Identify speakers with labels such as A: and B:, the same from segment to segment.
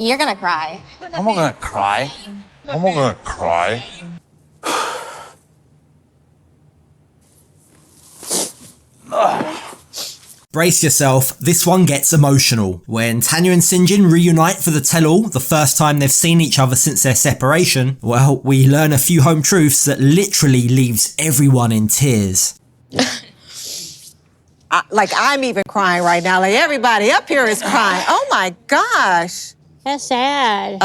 A: You're gonna cry.
B: I'm not gonna cry. I'm not gonna cry.
C: Brace yourself, this one gets emotional. When Tania and Syngin reunite for the tell-all, the first time they've seen each other since their separation, well, we learn a few home truths that literally leaves everyone in tears.
D: I'm even crying right now. Like, everybody up here is crying. Oh my gosh.
E: That's sad.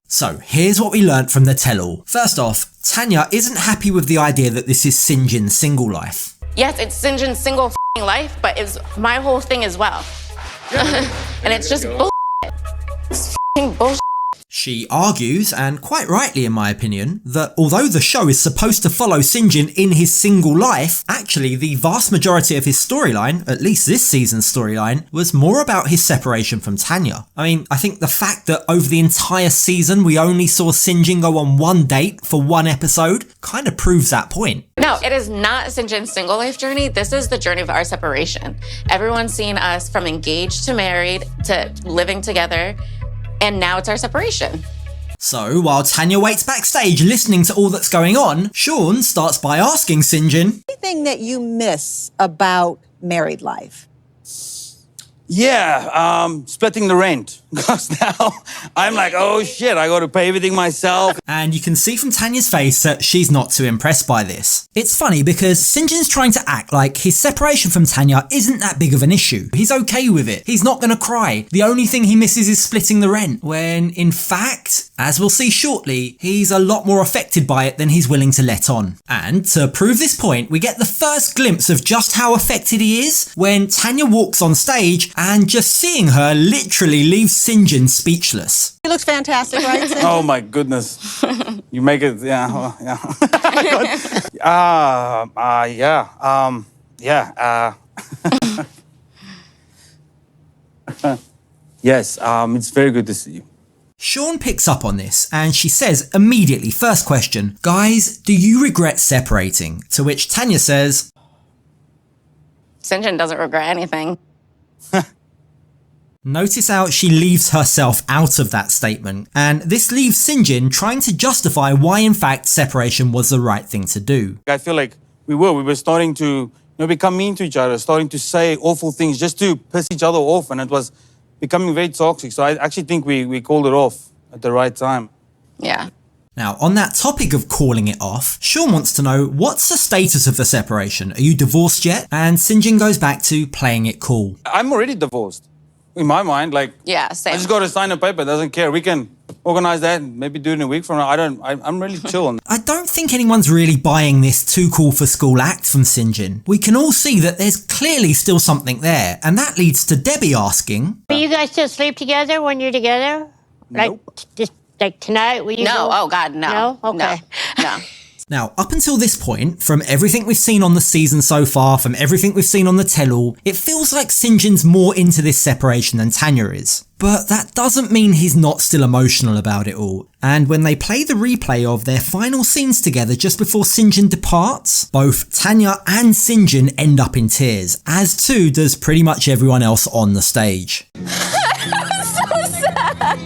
C: So, here's what we learnt from the tell-all. First off, Tania isn't happy with the idea that this is Syngin's single life.
A: Yes, it's Syngin single life, but it's my whole thing as well. And it's just bullshit. It's bullshit.
C: She argues, and quite rightly in my opinion, that although the show is supposed to follow Syngin in his single life, actually the vast majority of his storyline, at least this season's storyline, was more about his separation from Tania. I mean, I think the fact that over the entire season we only saw Syngin go on one date for one episode kind of proves that point.
A: No, it is not Syngin's single life journey. This is the journey of our separation. Everyone's seen us from engaged to married to living together. And now it's our separation.
C: So, while Tania waits backstage listening to all that's going on, Sean starts by asking Syngin,
D: Anything that you miss about married life?
B: Yeah, splitting the rent. Because now I'm like, oh shit, I got to pay everything myself.
C: and you can see from Tania's face that she's not too impressed by this. It's funny because Syngin's trying to act like his separation from Tania isn't that big of an issue. He's okay with it. He's not gonna cry. The only thing he misses is splitting the rent, when in fact, as we'll see shortly, he's a lot more affected by it than he's willing to let on. And to prove this point, we get the first glimpse of just how affected he is when Tania walks on stage, and just seeing her literally leaves Syngin speechless.
D: He looks fantastic, right? Syngin?
B: Oh my goodness. You make it, yeah, oh, yeah. Yes, it's very good to see you.
C: Sean picks up on this and she says immediately, first question, guys, do you regret separating? To which Tania says,
A: Syngin doesn't regret anything.
C: Notice how she leaves herself out of that statement, and this leaves Syngin trying to justify why in fact separation was the right thing to do.
B: I feel like we were starting to become mean to each other, starting to say awful things just to piss each other off, and it was becoming very toxic. So I actually think we called it off at the right time.
A: Yeah.
C: Now, on that topic of calling it off, Sean wants to know, what's the status of the separation? Are you divorced yet? And Syngin goes back to playing it cool.
B: I'm already divorced. In my mind, like,
A: Yeah, same.
B: I just got to sign a paper, doesn't care. We can organize that and maybe do it in a week from now. I'm really chill on that.
C: I don't think anyone's really buying this too cool for school act from Syngin. We can all see that there's clearly still something there, and that leads to Debbie asking,
E: Will you guys still sleep together when you're together?
B: Nope.
E: Like, just like tonight? Will you
A: No,
E: go?
A: oh God, no.
E: No? Okay.
A: No.
C: Now, up until this point, from everything we've seen on the season so far, from everything we've seen on the tell-all, it feels like Syngin's more into this separation than Tania is. But that doesn't mean he's not still emotional about it all. And when they play the replay of their final scenes together just before Syngin departs, both Tania and Syngin end up in tears, as too does pretty much everyone else on the stage.
A: I'm so sad.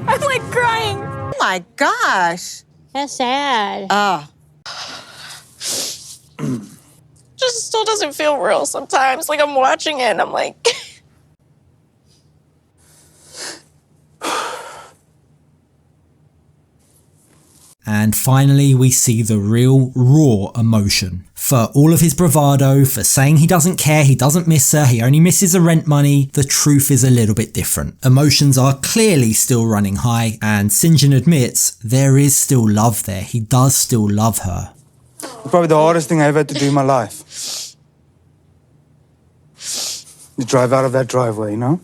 A: I'm like crying.
D: Oh my gosh.
E: That's sad.
A: Just still doesn't feel real sometimes. Like I'm watching it and I'm like...
C: And finally, we see the real, raw emotion. For all of his bravado, for saying he doesn't care, he doesn't miss her, he only misses the rent money, the truth is a little bit different. Emotions are clearly still running high, and Syngin admits there is still love there. He does still love her.
B: Probably the hardest thing I ever had to do in my life. To drive out of that driveway, And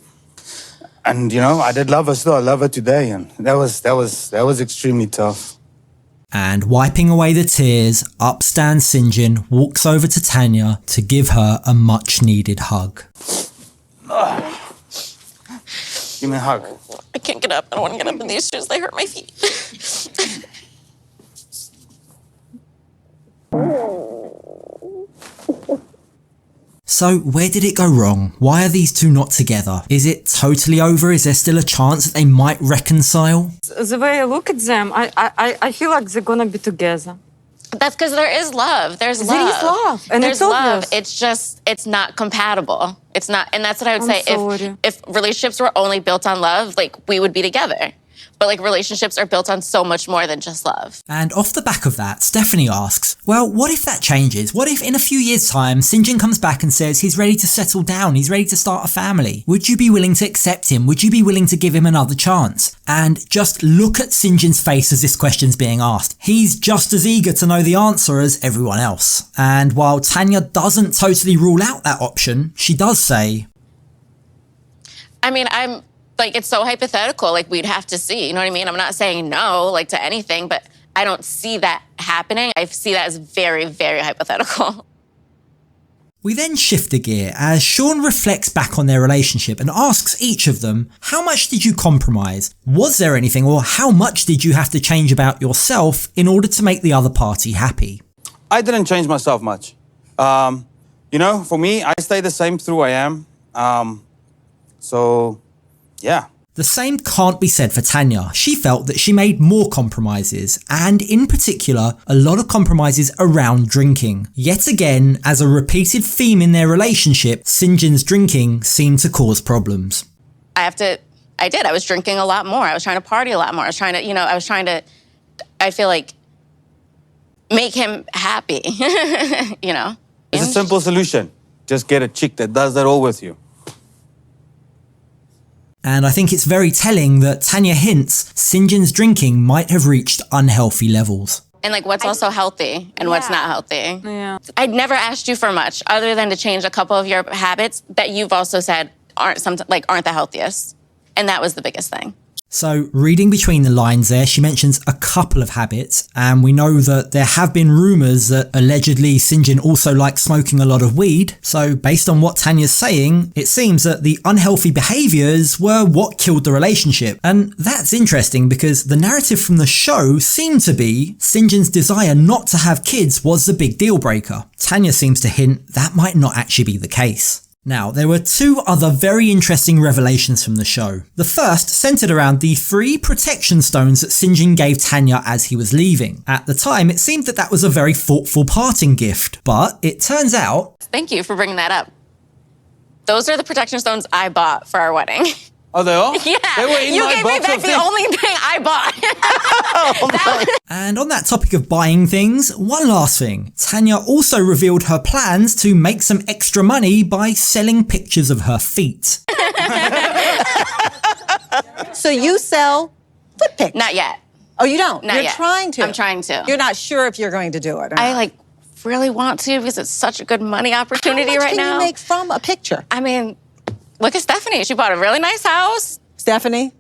B: I did love her still. I love her today, and that was extremely tough.
C: And wiping away the tears, up stands Syngin, walks over to Tania to give her a much needed hug.
B: Give me a hug.
A: I can't get up. I don't want to get up in these shoes. They hurt my feet.
C: So where did it go wrong? Why are these two not together? Is it totally over? Is there still a chance that they might reconcile?
F: The way I look at them, I feel like they're gonna be together.
A: That's because there is love. There's love.
F: There is love, and
A: there's
F: it's
A: love.
F: obvious.
A: It's just, it's not compatible. It's not, and that's what I would
F: I'm
A: say.
F: sorry.
A: If relationships were only built on love, like we would be together. But like relationships are built on so much more than just love.
C: And off the back of that, Stephanie asks, well, what if that changes? What if in a few years' time, Syngin comes back and says he's ready to settle down, he's ready to start a family? Would you be willing to accept him? Would you be willing to give him another chance? And just look at Syngin's face as this question's being asked. He's just as eager to know the answer as everyone else. And while Tania doesn't totally rule out that option, she does say,
A: I mean, like, it's so hypothetical, like we'd have to see, you know what I mean? I'm not saying no, like to anything, but I don't see that happening. I see that as very, very hypothetical.
C: We then shift the gear as Sean reflects back on their relationship and asks each of them, how much did you compromise? Was there anything, or how much did you have to change about yourself in order to make the other party happy?
B: I didn't change myself much. You know, for me, I stay the same through I am. So, yeah.
C: The same can't be said for Tania. She felt that she made more compromises, and in particular, a lot of compromises around drinking. Yet again, as a repeated theme in their relationship, Syngin's drinking seemed to cause problems.
A: I was drinking a lot more. I was trying to party a lot more. I was trying to, I feel like, make him happy, you know?
B: It's a simple solution. Just get a chick that does that all with you.
C: And I think it's very telling that Tania hints Syngin's drinking might have reached unhealthy levels.
A: And like what's also healthy and what's not healthy.
F: Yeah.
A: I'd never asked you for much other than to change a couple of your habits that you've also said aren't the healthiest. And that was the biggest thing.
C: So reading between the lines there, she mentions a couple of habits, and we know that there have been rumours that allegedly Syngin also likes smoking a lot of weed. So based on what Tania's saying, it seems that the unhealthy behaviours were what killed the relationship. And that's interesting because the narrative from the show seemed to be Syngin's desire not to have kids was the big deal breaker. Tania seems to hint that might not actually be the case. Now, there were two other very interesting revelations from the show. The first centered around the 3 protection stones that Syngin gave Tania as he was leaving. At the time, it seemed that that was a very thoughtful parting gift, but it turns out...
A: Thank you for bringing that up. Those are the protection stones I bought for our wedding.
B: Oh, they are?
A: Yeah,
B: They were in
A: you
B: my
A: gave me
B: box
A: back
B: of
A: the
B: things.
A: only thing I bought.
C: And on that topic of buying things, one last thing. Tania also revealed her plans to make some extra money by selling pictures of her feet.
D: So you sell foot pics?
A: Not yet.
D: Oh, you don't?
A: Not
D: You're
A: yet.
D: trying to?
A: I'm trying to.
D: You're not sure if you're going to do it? Or
A: I
D: not.
A: really want to because it's such a good money
D: How
A: opportunity
D: much
A: right
D: can
A: now.
D: you make from a picture?
A: I mean, look at Stephanie. She bought a really nice house.
D: Stephanie?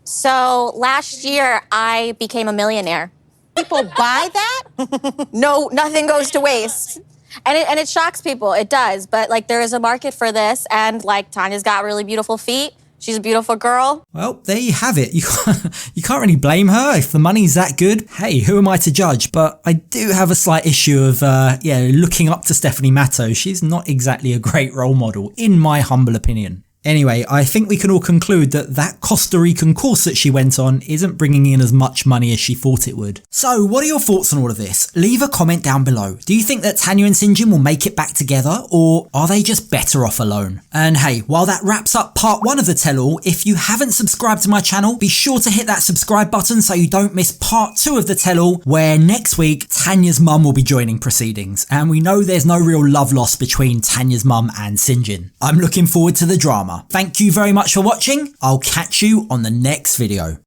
G: So last year, I became a millionaire.
D: People buy that?
G: No, nothing goes to waste. And it shocks people, it does. But like there is a market for this, and like Tania's got really beautiful feet. She's a beautiful girl.
C: Well, there you have it. You can't really blame her if the money's that good. Hey, who am I to judge? But I do have a slight issue of, looking up to Stephanie Matto. She's not exactly a great role model, in my humble opinion. Anyway, I think we can all conclude that that Costa Rican course that she went on isn't bringing in as much money as she thought it would. So what are your thoughts on all of this? Leave a comment down below. Do you think that Tania and Syngin will make it back together, or are they just better off alone? And hey, while that wraps up part 1 of the tell-all, if you haven't subscribed to my channel, be sure to hit that subscribe button so you don't miss part 2 of the tell-all, where next week Tania's mum will be joining proceedings, and we know there's no real love lost between Tania's mum and Syngin. I'm looking forward to the drama. Thank you very much for watching. I'll catch you on the next video.